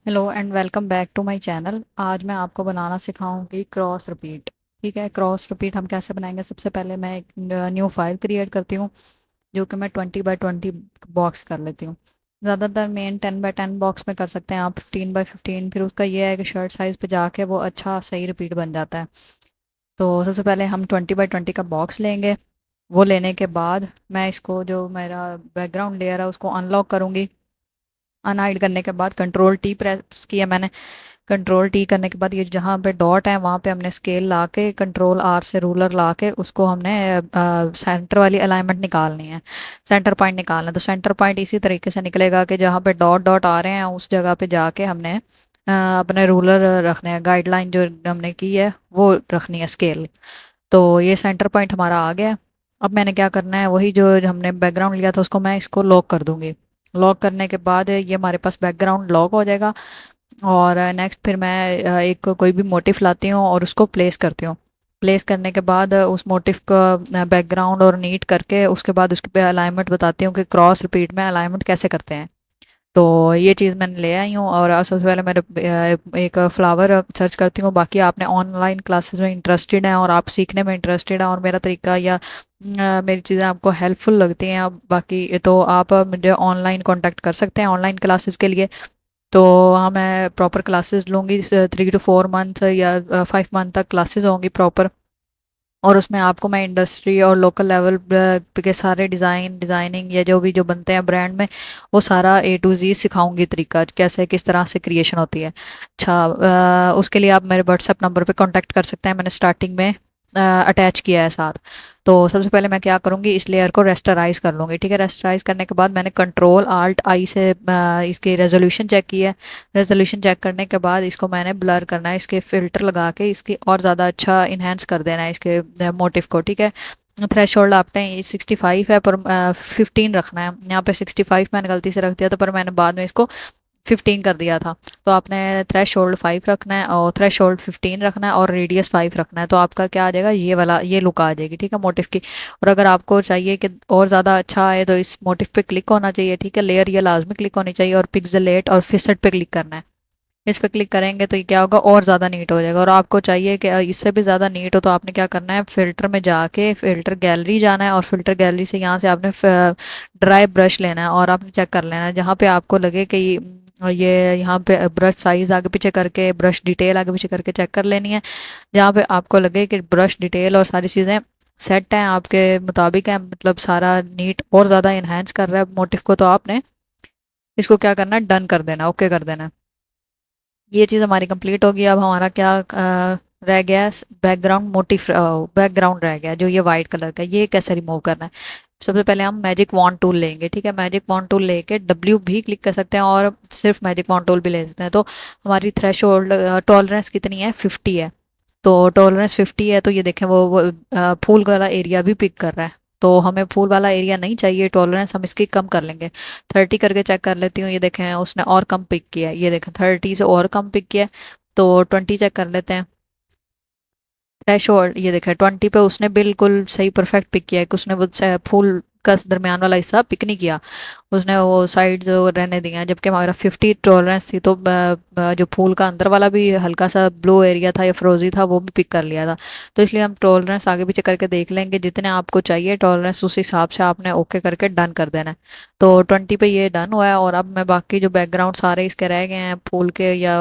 Hello and welcome back to my channel. आज मैं आपको बनाना सिखाऊंगी क्रॉस रिपीट। ठीक है, क्रॉस रिपीट हम कैसे बनाएंगे। सबसे पहले मैं एक न्यू फाइल क्रिएट करती हूँ, जो कि मैं 20 बाय 20 बॉक्स कर लेती हूँ। ज़्यादातर मेन 10 बाय 10 बॉक्स में कर सकते हैं आप, 15 बाय 15। फिर उसका ये है कि शर्ट साइज़ पे जाके वो अच्छा सही रिपीट बन जाता है। तो सबसे पहले हम 20 बाय 20 का बॉक्स लेंगे। वो लेने के बाद मैं इसको, जो मेरा बैकग्राउंड लेयर है, उसको अनलॉक करूँगी। अनहाइड करने के बाद कंट्रोल T प्रेस किया मैंने। कंट्रोल T करने के बाद ये जहाँ पे डॉट है वहाँ पे हमने स्केल ला के कंट्रोल R से रूलर ला के उसको हमने सेंटर वाली अलाइनमेंट निकालनी है। सेंटर पॉइंट निकालना है, तो सेंटर पॉइंट इसी तरीके से निकलेगा कि जहाँ पे डॉट डॉट आ रहे हैं उस जगह पे जाके हमने अपने रूलर रखने हैं। गाइडलाइन जो हमने की है वो रखनी है, स्केल। तो ये सेंटर पॉइंट हमारा आ गया है। अब मैंने क्या करना है, वही जो हमने बैकग्राउंड लिया था उसको मैं इसको लॉक कर दूंगी। लॉक करने के बाद ये हमारे पास बैकग्राउंड लॉक हो जाएगा। और नेक्स्ट फिर मैं एक कोई भी मोटिफ लाती हूँ और उसको प्लेस करती हूँ। प्लेस करने के बाद उस मोटिफ का बैकग्राउंड और नीट करके उसके बाद उसके पे अलाइनमेंट बताती हूँ कि क्रॉस रिपीट में अलाइनमेंट कैसे करते हैं। तो ये चीज़ मैंने ले आई हूँ। और सबसे पहले मैं एक फ्लावर सर्च करती हूँ। बाकी आपने ऑनलाइन क्लासेस में इंटरेस्टेड हैं और आप सीखने में इंटरेस्टेड हैं और मेरा तरीका या मेरी चीज़ें आपको हेल्पफुल लगती हैं, अब बाकी तो आप मुझे ऑनलाइन कांटेक्ट कर सकते हैं ऑनलाइन क्लासेस के लिए। तो हाँ, मैं प्रॉपर क्लासेस लूँगी, 3 to 4 मंथ या 5 मंथ तक क्लासेस होंगी प्रॉपर। और उसमें आपको मैं इंडस्ट्री और लोकल लेवल के सारे डिज़ाइनिंग या जो भी जो बनते हैं ब्रांड में, वो सारा A to Z सिखाऊंगी, तरीका कैसे किस तरह से क्रिएशन होती है। अच्छा, उसके लिए आप मेरे व्हाट्सएप नंबर पे कांटेक्ट कर सकते हैं, मैंने स्टार्टिंग में अटैच किया है साथ। तो सबसे पहले मैं क्या करूँगी, इस लेयर को रेस्टराइज कर लूँगी। ठीक है, रेस्टराइज करने के बाद मैंने कंट्रोल Alt I से इसकी रेजोल्यूशन चेक की है। रेजोल्यूशन चेक करने के बाद इसको मैंने ब्लर करना है, इसके फिल्टर लगा के इसकी और ज़्यादा अच्छा इन्हेंस कर देना है इसके मोटिव को। ठीक है, थ्रेशोल्ड आपने 65 है पर 15 रखना है। यहाँ पे 65 मैंने गलती से रख दिया था, पर मैंने बाद में इसको 15 कर दिया था। तो आपने थ्रेशोल्ड 5 रखना है और थ्रेशोल्ड 15 रखना है और रेडियस 5 रखना है। तो आपका क्या आ जाएगा, ये वाला ये लुक आ जाएगी। ठीक है, मोटिव की। और अगर आपको चाहिए कि और ज़्यादा अच्छा आए तो इस मोटिव पे क्लिक होना चाहिए। ठीक है, लेयर ये लाजमी क्लिक होनी चाहिए और पिक्सेलेट और फिसेट पे क्लिक करना है। इस पे क्लिक करेंगे तो ये क्या होगा, और ज़्यादा नीट हो जाएगा। और आपको चाहिए कि इससे भी ज़्यादा नीट हो तो आपने क्या करना है, फिल्टर में जाके फिल्टर गैलरी जाना है और फिल्टर गैलरी से यहाँ से आपने ड्राई ब्रश लेना है और आपने चेक कर लेना है जहाँ पे आपको लगे कि ये यहाँ पे ब्रश साइज आगे पीछे करके, ब्रश डिटेल आगे पीछे करके चेक कर लेनी है। जहाँ पे आपको लगे कि ब्रश डिटेल और सारी चीज़ें सेट हैं, आपके मुताबिक है, मतलब सारा नीट और ज़्यादा इन्हेंस कर रहा है मोटिव को, तो आपने इसको क्या करना है, डन कर देना, ओके कर देना। ये चीज़ हमारी कंप्लीट होगी। अब हमारा क्या रह गया, बैकग्राउंड मोटिफ। बैकग्राउंड रह गया जो ये वाइट कलर का, ये कैसे रिमूव करना है। सबसे पहले हम मैजिक वॉन्ड टूल लेंगे। ठीक है, मैजिक वॉन्ड टूल लेके W भी क्लिक कर सकते हैं और सिर्फ मैजिक वॉन्ड टूल भी ले सकते हैं। तो हमारी थ्रेशोल्ड टॉलरेंस कितनी है, 50 है। तो टॉलरेंस 50 है, तो ये देखें वो फूल वाला एरिया भी पिक कर रहा है। तो हमें फूल वाला एरिया नहीं चाहिए, टॉलरेंस हम इसकी कम कर लेंगे। 30 करके चेक कर लेती हूँ, ये देखें उसने और कम पिक किया है। ये देखें 30 से और कम पिक किया है। तो 20 चेक कर लेते हैं। थ्रेशोल्ड ये देखा 20 पे उसने बिल्कुल सही परफेक्ट पिक किया है कि उसने वो फूल का दरमियान वाला हिस्सा पिक नहीं किया, उसने वो साइड्स रहने दिया। जबकि हमारा 50 टॉलरेंस थी, तो जो फूल का अंदर वाला भी हल्का सा ब्लू एरिया था या फ्रोजी था वो भी पिक कर लिया था। तो इसलिए हम टॉलरेंस आगे पीछे करके देख लेंगे, जितने आपको चाहिए टॉलरेंस उस हिसाब से आपने ओके करके डन कर देना है। तो 20 पे ये डन हुआ है। और अब मैं बाकी जो बैकग्राउंड सारे इसके रह गए हैं फूल के या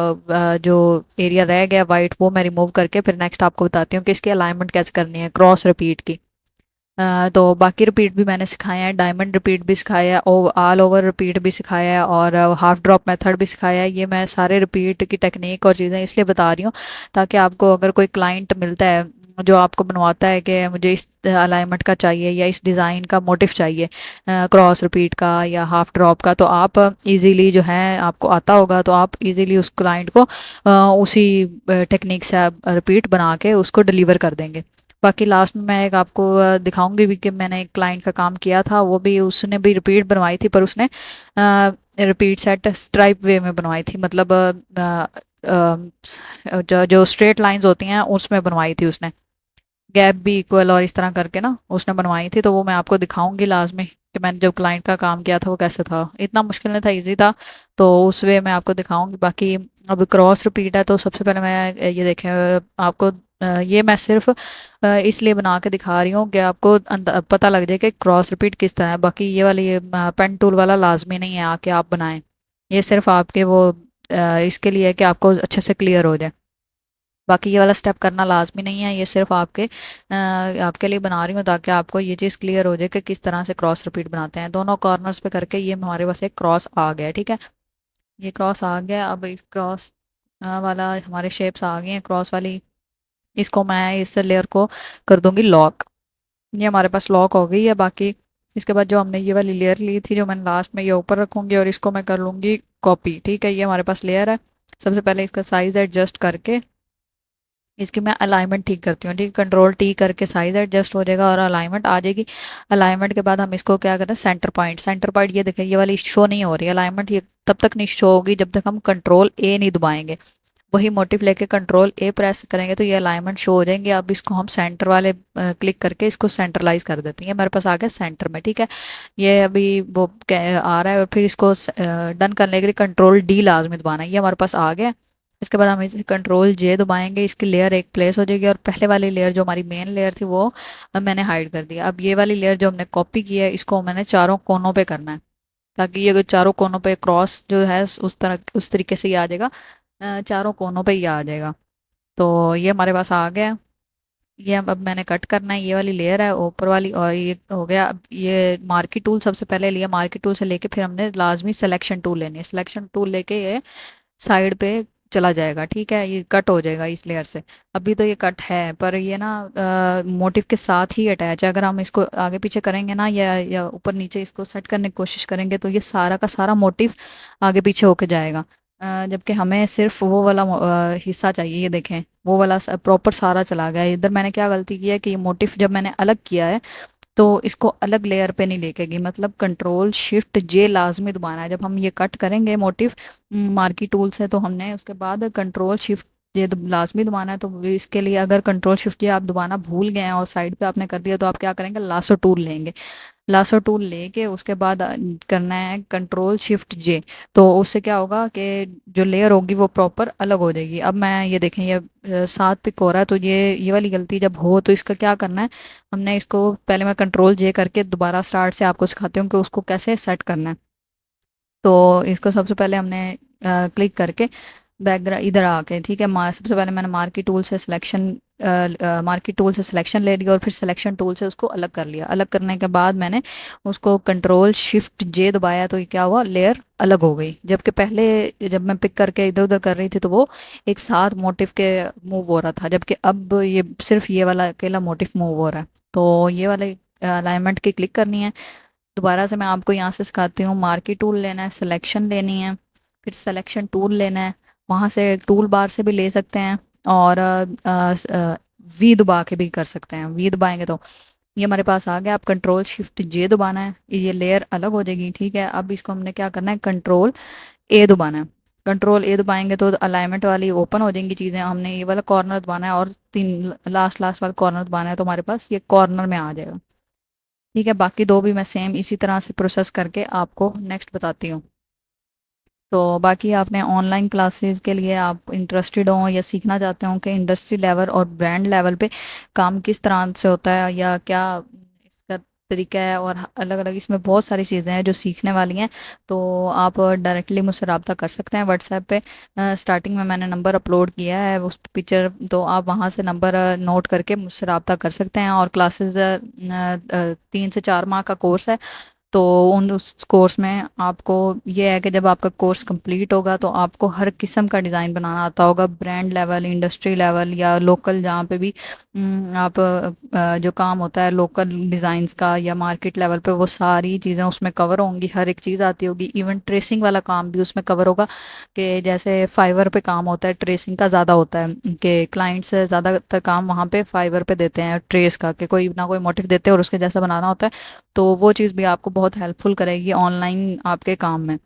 जो एरिया रह गया वाइट, वो मैं रिमूव करके फिर नेक्स्ट आपको बताती हूँ कि इसकी अलाइनमेंट कैसे करनी है क्रॉस रिपीट की। तो बाकी रिपीट भी मैंने सिखाया है, डायमंड रिपीट भी सिखाया है, ऑल ओवर रिपीट भी सिखाया है और हाफ ड्रॉप मेथड भी सिखाया है। ये मैं सारे रिपीट की टेक्निक और चीज़ें इसलिए बता रही हूँ ताकि आपको अगर कोई क्लाइंट मिलता है जो आपको बनवाता है कि मुझे इस अलाइनमेंट का चाहिए या इस डिज़ाइन का मोटिफ चाहिए, क्रॉस रिपीट का या हाफ ड्रॉप का, तो आप इजीली जो है आपको आता होगा तो आप इजीली उस क्लाइंट को उसी टेक्निक से रिपीट बना के उसको डिलीवर कर देंगे। बाकी लास्ट में मैं एक आपको दिखाऊंगी भी कि मैंने एक क्लाइंट का काम किया था, वो भी उसने भी रिपीट बनवाई थी, पर उसने रिपीट सेट स्ट्राइप वे में बनवाई थी। मतलब जो स्ट्रेट लाइंस होती हैं उसमें बनवाई थी उसने, गैप भी इक्वल और इस तरह करके ना उसने बनवाई थी। तो वो मैं आपको दिखाऊंगी लास्ट में। कि मैंने जो क्लाइंट का काम किया था वो कैसे था, इतना मुश्किल नहीं था, इजी था। तो उस वे मैं आपको दिखाऊंगी। बाकी अब क्रॉस रिपीट है तो सबसे पहले मैं ये देखें आपको ये मैं सिर्फ इसलिए बना के दिखा रही हूँ कि आपको पता लग जाए कि क्रॉस रिपीट किस तरह है। बाकी ये वाली ये पेन टूल वाला लाजमी नहीं है आके आप बनाएं, ये सिर्फ आपके वो इसके लिए है कि आपको अच्छे से क्लियर हो जाए। बाकी ये वाला स्टेप करना लाजमी नहीं है, ये सिर्फ आपके लिए बना रही हूँ ताकि आपको ये चीज़ क्लियर हो जाए कि किस तरह से क्रॉस रिपीट बनाते हैं। दोनों कॉर्नर्स पे करके ये हमारे पास एक क्रॉस आ गया है, ठीक है। ये क्रॉस आ गया। अब इस क्रॉस वाला हमारे शेप्स आ गए हैं क्रॉस वाली। इसको मैं इस लेयर को कर दूंगी लॉक। ये हमारे पास लॉक हो गई है। बाकी इसके बाद जो हमने ये वाली लेयर ली थी जो मैंने लास्ट में ये ऊपर रखूंगी और इसको मैं कर लूंगी कॉपी, ठीक है। ये हमारे पास लेयर है। सबसे पहले इसका साइज एडजस्ट करके इसकी मैं अलाइनमेंट ठीक करती हूँ, ठीक। कंट्रोल टी करके साइज एडजस्ट हो जाएगा और अलाइनमेंट आ जाएगी। अलाइनमेंट के बाद हम इसको क्या करते हैं, सेंटर पॉइंट। सेंटर पॉइंट ये देखें, ये वाली शो नहीं हो रही अलाइनमेंट, ये तब तक नहीं शो होगी जब तक हम कंट्रोल ए नहीं दबाएंगे। वही मोटिव लेके कंट्रोल ए प्रेस करेंगे तो ये अलाइनमेंट शो हो जाएंगे। अब इसको हम सेंटर वाले क्लिक करके इसको सेंट्रलाइज कर देते हैं। मेरे पास आ गया सेंटर में, ठीक है। ये अभी वो आ रहा है और फिर इसको डन करने के लिए कंट्रोल डी लाजमी दबाना है। ये हमारे पास आ गया। इसके बाद हम इसे कंट्रोल जे दबाएंगे, इसकी लेयर एक प्लेस हो जाएगी और पहले वाली लेयर जो हमारी मेन लेयर थी वो मैंने हाइड कर दिया। अब ये वाली लेयर जो हमने कॉपी की है इसको मैंने चारों कोनों पे करना है ताकि ये चारों कोनों पे क्रॉस जो है उस तरीके से ये आ जाएगा, चारों कोनों पे ये आ जाएगा। तो ये हमारे पास आ गया। ये अब मैंने कट करना है, ये वाली लेयर है ऊपर वाली और ये हो गया। अब ये मार्की टूल सबसे पहले लिया, मार्की टूल से लेके फिर हमने लाजमी सिलेक्शन टूल लेनी है। सिलेक्शन टूल लेके ये साइड पे चला जाएगा, ठीक है। ये कट हो जाएगा इस लेयर से। अभी तो ये कट है पर ये ना मोटिव के साथ ही अटैच है। अगर हम इसको आगे पीछे करेंगे ना या ऊपर नीचे इसको सेट करने की कोशिश करेंगे तो ये सारा का सारा मोटिव आगे पीछे होके जाएगा। जबकि हमें सिर्फ वो वाला हिस्सा चाहिए। ये देखें वो वाला प्रॉपर सारा चला गया। इधर मैंने क्या गलती की है कि ये मोटिव जब मैंने अलग किया है तो इसको अलग लेयर पे नहीं लेके गई, मतलब कंट्रोल शिफ्ट जे लाजमी दबाना है। जब हम ये कट करेंगे मोटिव मार्की टूल से तो हमने उसके बाद कंट्रोल शिफ्ट ये लाजमी दबाना है। तो इसके लिए अगर कंट्रोल शिफ्ट ये आप दबाना भूल गए हैं और साइड पे आपने कर दिया तो आप क्या करेंगे, लासो टूल लेंगे। लासो टूल लेके उसके बाद करना है कंट्रोल शिफ्ट जे। तो उससे क्या होगा कि जो लेयर होगी वो प्रॉपर अलग हो जाएगी। अब मैं ये देखें ये 7 पिक हो रहा है तो ये वाली गलती जब हो तो इसका क्या करना है, हमने इसको पहले मैं कंट्रोल जे करके दोबारा स्टार्ट से आपको सिखाती हूँ कि उसको कैसे सेट करना है। तो इसको सबसे पहले हमने क्लिक करके बैकग्राउंड इधर आके, ठीक है। सबसे पहले मैंने मार्की टूल से सिलेक्शन ले लिया और फिर सिलेक्शन टूल से उसको अलग कर लिया। अलग करने के बाद मैंने उसको कंट्रोल शिफ्ट जे दबाया तो ये क्या हुआ, लेयर अलग हो गई। जबकि पहले जब मैं पिक करके इधर उधर कर रही थी तो वो एक साथ मोटिव के मूव हो रहा था, जबकि अब ये सिर्फ ये वाला अकेला मोटिव मूव हो रहा है। तो ये वाले अलाइनमेंट की क्लिक करनी है। दोबारा से मैं आपको यहाँ से सिखाती हूँ। मार्की टूल लेना है, सिलेक्शन लेनी है, फिर सिलेक्शन टूल लेना है। वहाँ से टूल बार से भी ले सकते हैं और वी दबा के भी कर सकते हैं। वी दबाएंगे तो ये हमारे पास आ गया। आप कंट्रोल शिफ्ट जे दबाना है, ये लेयर अलग हो जाएगी, ठीक है। अब इसको हमने क्या करना है, कंट्रोल ए दबाना है। कंट्रोल ए दबाएंगे तो अलाइनमेंट वाली ओपन हो जाएंगी चीज़ें। हमने ये वाला कॉर्नर दबाना है और तीन लास्ट लास्ट वाला कॉर्नर दबाना है तो हमारे पास ये कॉर्नर में आ जाएगा, ठीक है। बाकी दो भी मैं सेम इसी तरह से प्रोसेस करके आपको नेक्स्ट बताती हूँ। तो बाकी आपने ऑनलाइन क्लासेस के लिए आप इंटरेस्टेड हो या सीखना चाहते हो कि इंडस्ट्री लेवल और ब्रांड लेवल पे काम किस तरह से होता है या क्या इसका तरीका है, और अलग अलग इसमें बहुत सारी चीज़ें हैं जो सीखने वाली हैं। तो आप डायरेक्टली मुझसे रब्ता कर सकते हैं व्हाट्सएप पे। स्टार्टिंग में मैंने नंबर अपलोड किया है उस पिक्चर, तो आप वहाँ से नंबर नोट करके मुझसे रब्ता कर सकते हैं। और क्लासेस 3 से 4 माह का कोर्स है। तो उन उस कोर्स में आपको ये है कि जब आपका कोर्स कंप्लीट होगा तो आपको हर किस्म का डिज़ाइन बनाना आता होगा, ब्रांड लेवल, इंडस्ट्री लेवल या लोकल, जहाँ पे भी आप जो काम होता है लोकल डिज़ाइंस का या मार्केट लेवल पे, वो सारी चीज़ें उसमें कवर होंगी। हर एक चीज़ आती होगी। इवन ट्रेसिंग वाला काम भी उसमें कवर होगा कि जैसे फाइवर पे काम होता है, ट्रेसिंग का ज़्यादा होता है कि क्लाइंट्स ज़्यादातर काम वहाँ पे फाइवर पे देते हैं ट्रेस का, कि कोई ना कोई मोटिव देते हैं और उसके जैसा बनाना होता है। तो वो चीज़ भी आपको बहुत हेल्पफुल करेगी ऑनलाइन आपके काम में।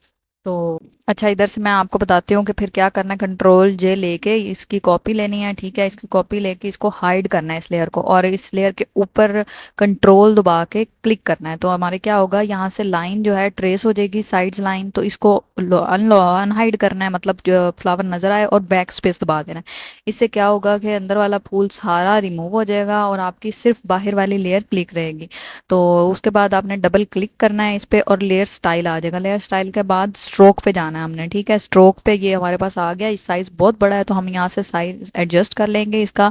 तो अच्छा, इधर से मैं आपको बताती हूँ कि फिर क्या करना है। कंट्रोल जे लेके इसकी कॉपी लेनी है, ठीक है। इसकी कॉपी लेके इसको हाइड करना है इस लेयर को, और इस लेयर के ऊपर कंट्रोल दबा के क्लिक करना है। तो हमारे क्या होगा, यहाँ से लाइन जो है ट्रेस हो जाएगी, साइड्स लाइन। तो इसको अनहाइड करना है, मतलब जो फ्लावर नजर आए, और बैक स्पेस दबा देना है। इससे क्या होगा कि अंदर वाला फूल सारा रिमूव हो जाएगा और आपकी सिर्फ बाहर वाली लेयर क्लिक रहेगी। तो उसके बाद आपने डबल क्लिक करना है इस पे, और लेयर स्टाइल आ जाएगा। लेयर स्टाइल के बाद स्ट्रोक पे जाना है हमने, ठीक है। स्ट्रोक पे ये हमारे पास आ गया। इस साइज़ बहुत बड़ा है तो हम यहाँ से साइज एडजस्ट कर लेंगे इसका।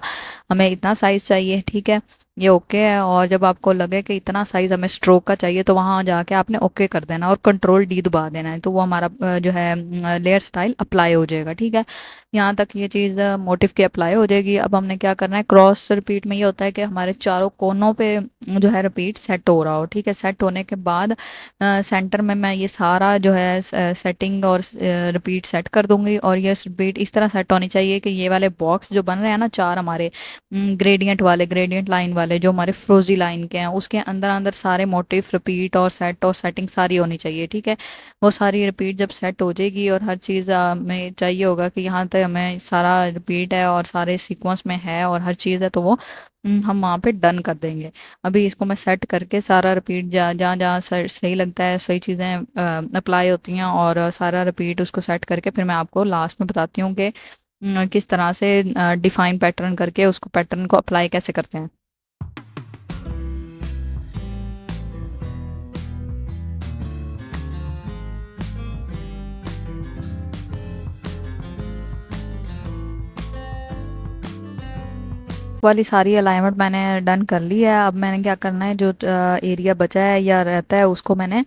हमें इतना साइज़ चाहिए, ठीक है। ये ओके है। और जब आपको लगे कि इतना साइज़ हमें स्ट्रोक का चाहिए तो वहाँ जाके आपने ओके कर देना और कंट्रोल डी दबा देना है। तो वो हमारा जो है लेयर स्टाइल अप्लाई हो जाएगा, ठीक है। यहाँ तक ये चीज़ मोटिव की अप्लाई हो जाएगी। अब हमने क्या करना है, क्रॉस रिपीट में ये होता है कि हमारे चारों कोनों पे जो है रिपीट सेट हो रहा हो, ठीक है। सेट होने के बाद सेंटर में मैं ये सारा जो है सेटिंग और रिपीट सेट कर दूंगी। और ये रिपीट इस तरह सेट होनी चाहिए कि ये वाले बॉक्स जो बन रहे हैं ना, चार हमारे ग्रेडियंट वाले, ग्रेडियंट लाइन वाले जो हमारे फ्रोजी लाइन के हैं, उसके अंदर अंदर सारे मोटिव रिपीट और सेट और सेटिंग सारी होनी चाहिए, ठीक है। वो सारी रिपीट जब सेट हो जाएगी और हर चीज़ में चाहिए होगा कि यहाँ तक हमें सारा रिपीट है और सारे सीक्वेंस में है और हर चीज़ है, तो वो हम वहाँ पे डन कर देंगे। अभी इसको मैं सेट करके सारा रिपीट जहाँ जहाँ सही लगता है, सही चीज़ें अप्लाई होती हैं, और सारा रिपीट उसको सेट करके फिर मैं आपको लास्ट में बताती हूँ कि किस तरह से डिफाइन पैटर्न करके उसको पैटर्न को अप्लाई कैसे करते हैं। वाली सारी अलाइनमेंट मैंने डन कर ली है। अब मैंने क्या करना है, जो एरिया बचा है या रहता है उसको मैंने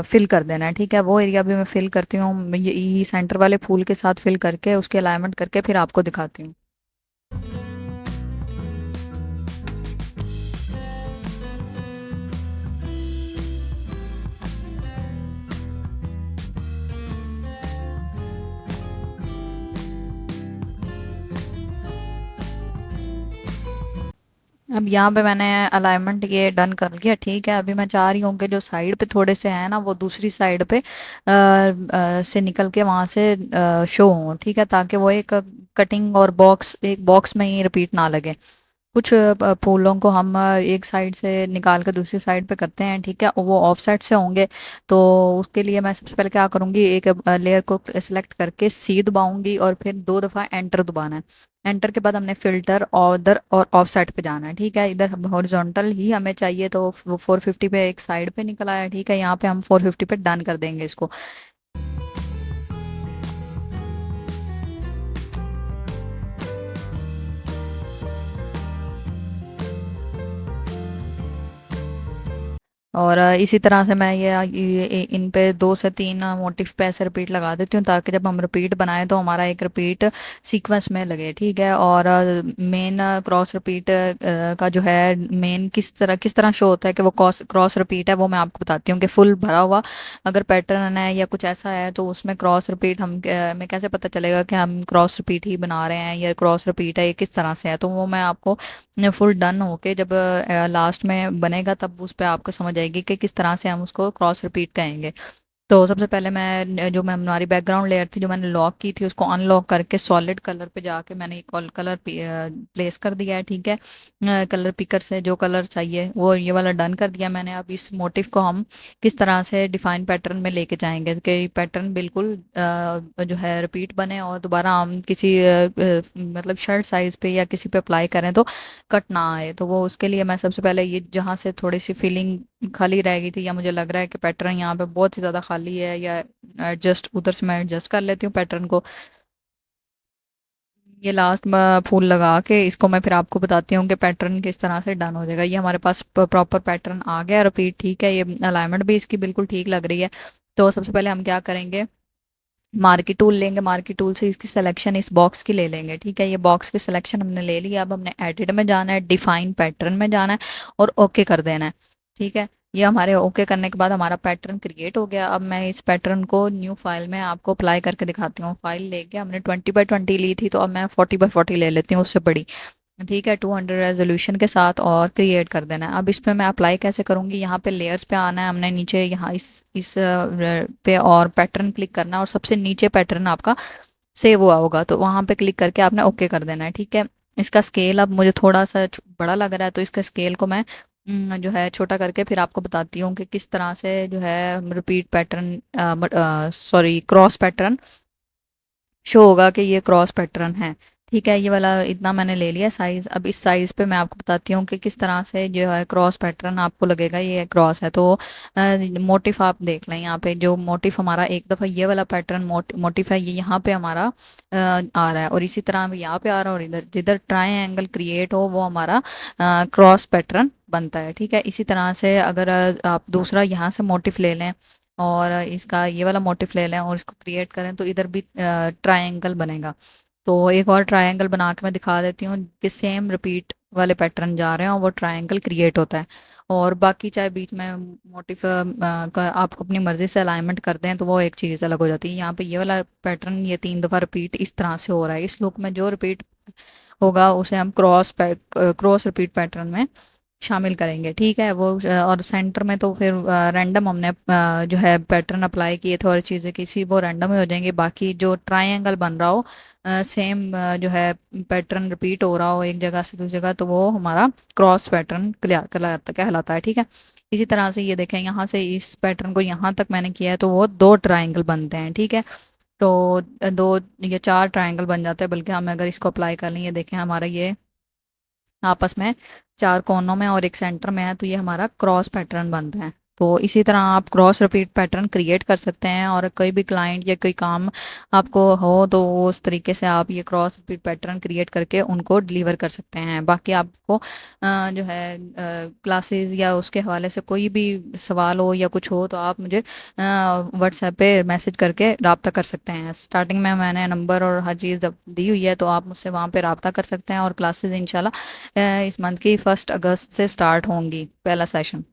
फिल कर देना है, ठीक है। वो एरिया भी मैं फिल करती हूँ, ये सेंटर वाले फूल के साथ फिल करके उसकी अलाइनमेंट करके फिर आपको दिखाती हूँ। अब यहाँ पे मैंने अलाइनमेंट ये डन कर लिया, ठीक है। अभी मैं चाह रही हूँ कि जो साइड पे थोड़े से हैं ना, वो दूसरी साइड पे से निकल के वहाँ से शो हों, ठीक है, ताकि वो एक कटिंग और बॉक्स, एक बॉक्स में ही रिपीट ना लगे। कुछ फूलों को हम एक साइड से निकाल कर दूसरी साइड पे करते हैं, ठीक है, और वो ऑफ साइड से होंगे। तो उसके लिए मैं सबसे पहले क्या करूँगी, एक लेयर को सिलेक्ट करके सी दबाऊंगी और फिर दो दफ़ा एंटर दबाना है। एंटर के बाद हमने फिल्टर ऑर्डर और ऑफ साइड पे जाना है, ठीक है। इधर हॉरिजॉन्टल ही हमें चाहिए तो वो 450 पे एक साइड पे निकल आया, ठीक है। यहाँ पे हम 450 पे डन कर देंगे इसको। और इसी तरह से मैं ये इन पे दो से तीन मोटिव पे ऐसे रिपीट लगा देती हूँ, ताकि जब हम रिपीट बनाएं तो हमारा एक रिपीट सीक्वेंस में लगे, ठीक है। और मेन क्रॉस रिपीट का जो है मेन किस तरह शो होता है कि वो क्रॉस क्रॉस रिपीट है, वो मैं आपको बताती हूँ कि फुल भरा हुआ अगर पैटर्न है या कुछ ऐसा है तो उसमें क्रॉस रिपीट हम हमें कैसे पता चलेगा कि हम क्रॉस रिपीट ही बना रहे हैं या क्रॉस रिपीट है, ये किस तरह से है। तो वो मैं आपको फुल डन होके जब लास्ट में बनेगा तब उस पर आपको समझ आएगी कि किस तरह से हम उसको क्रॉस रिपीट कहेंगे। तो सबसे पहले मैं जो मैं हमारी बैकग्राउंड लेयर थी जो मैंने लॉक की थी उसको अनलॉक करके सॉलिड कलर पे जाके मैंने एक कलर प्लेस कर दिया है, ठीक है। कलर पिकर से जो कलर चाहिए वो ये वाला डन कर दिया मैंने। अब इस मोटिव को हम किस तरह से डिफाइन पैटर्न में लेके जाएंगे कि पैटर्न बिल्कुल जो है रिपीट बने और दोबारा हम किसी मतलब शर्ट साइज पे या किसी पे अप्लाई करें तो कट ना आए। तो वो उसके लिए मैं सबसे पहले ये जहाँ से थोड़ी सी फीलिंग खाली रह गई थी या मुझे लग रहा है कि पैटर्न यहाँ पे बहुत ही ज़्यादा खाली है, या एडजस्ट उधर से मैं एडजस्ट कर लेती हूँ पैटर्न को। ये लास्ट में फूल लगा के इसको मैं फिर आपको बताती हूँ कि पैटर्न किस तरह से डन हो जाएगा। ये हमारे पास प्रॉपर पैटर्न आ गया रिपीट, ठीक है। ये अलाइनमेंट भी इसकी बिल्कुल ठीक लग रही है। तो सबसे पहले हम क्या करेंगे, मार्की टूल लेंगे। मार्की टूल से इसकी सिलेक्शन इस बॉक्स की ले लेंगे, ठीक है। ये बॉक्स की सिलेक्शन हमने ले लिया। अब हमने एडिट में जाना है, डिफाइन पैटर्न में जाना है और ओके कर देना है, ठीक है। ये हमारे ओके करने के बाद हमारा पैटर्न क्रिएट हो गया। अब मैं इस पैटर्न को न्यू फाइल में आपको अप्लाई करके दिखाती हूँ। फाइल लेके हमने 20 बाई 20 ली थी, तो अब मैं 40 बाई 40 ले लेती हूँ, उससे बड़ी। ठीक है, 200 रेजोल्यूशन के साथ और क्रिएट कर देना है। अब इस पे मैं अप्लाई कैसे करूँगी, यहाँ पे लेयर्स पे आना है हमने, नीचे यहाँ इस पे और पैटर्न क्लिक करना है, और सबसे नीचे पैटर्न आपका सेव हुआ होगा तो वहाँ पे क्लिक करके आपने ओके कर देना है। ठीक है, इसका स्केल अब मुझे थोड़ा सा बड़ा लग रहा है, तो इसका स्केल को मैं जो है छोटा करके फिर आपको बताती हूँ कि किस तरह से जो है repeat pattern, sorry cross pattern show होगा कि ये क्रॉस पैटर्न है। ठीक है, ये वाला इतना मैंने ले लिया साइज। अब इस साइज पे मैं आपको बताती हूँ कि किस तरह से जो है क्रॉस पैटर्न आपको लगेगा ये क्रॉस है। तो मोटिफ आप देख लें, यहाँ पे जो मोटिफ हमारा एक दफ़ा ये वाला पैटर्न मोटिफ है, ये यहाँ पे हमारा आ रहा है, और इसी तरह यहाँ पे आ रहा है, और इधर जिधर ट्राइंगल क्रिएट हो वो हमारा क्रॉस पैटर्न बनता है। ठीक है, इसी तरह से अगर आप दूसरा यहाँ से मोटिफ ले लें और इसका ये वाला मोटिफ ले लें और इसको क्रिएट करें, तो इधर भी ट्रायंगल बनेगा। तो एक और ट्रायंगल बना के मैं दिखा देती हूँ कि सेम रिपीट वाले पैटर्न जा रहे हैं और वो ट्रायंगल क्रिएट होता है। और बाकी चाहे बीच में मोटिफ का आप अपनी मर्ज़ी से अलाइनमेंट करते हैं तो वो एक चीज़ अलग हो जाती है। यहाँ पे ये वाला पैटर्न ये 3 दफ़ा रिपीट इस तरह से हो रहा है, इस लुक में जो रिपीट होगा उसे हम क्रॉस रिपीट पैटर्न में शामिल करेंगे। ठीक है, वो और सेंटर में तो फिर रैंडम हमने जो है पैटर्न अप्लाई किए थे और चीज़ें किसी वो रैंडम ही हो जाएंगी। बाकी जो ट्रायंगल बन रहा हो सेम जो है पैटर्न रिपीट हो रहा हो एक जगह से दूसरी जगह, तो वो हमारा क्रॉस पैटर्न कहलाता है। ठीक है, इसी तरह से ये देखें, यहाँ से इस पैटर्न को यहाँ तक मैंने किया है तो वो 2 ट्रायंगल बनते हैं। ठीक है, तो 2 या 4 ट्रायंगल बन जाते हैं, बल्कि हम अगर इसको अप्लाई कर लें, ये देखें हमारा ये आपस में 4 कोनों में और एक सेंटर में है, तो ये हमारा क्रॉस पैटर्न बनता है। तो इसी तरह आप क्रॉस रिपीट पैटर्न क्रिएट कर सकते हैं, और कोई भी क्लाइंट या कोई काम आपको हो तो उस तरीके से आप ये क्रॉस रिपीट पैटर्न क्रिएट करके उनको डिलीवर कर सकते हैं। बाकी आपको जो है क्लासेस या उसके हवाले से कोई भी सवाल हो या कुछ हो तो आप मुझे व्हाट्सएप पे मैसेज करके रब्ता कर सकते हैं। स्टार्टिंग में मैंने नंबर और हर चीज़ दी हुई है, तो आप मुझसे वहाँ पे रब्ता कर सकते हैं, और क्लासेस इंशाल्लाह इस मंथ की 1 अगस्त से स्टार्ट होंगी, पहला सेशन।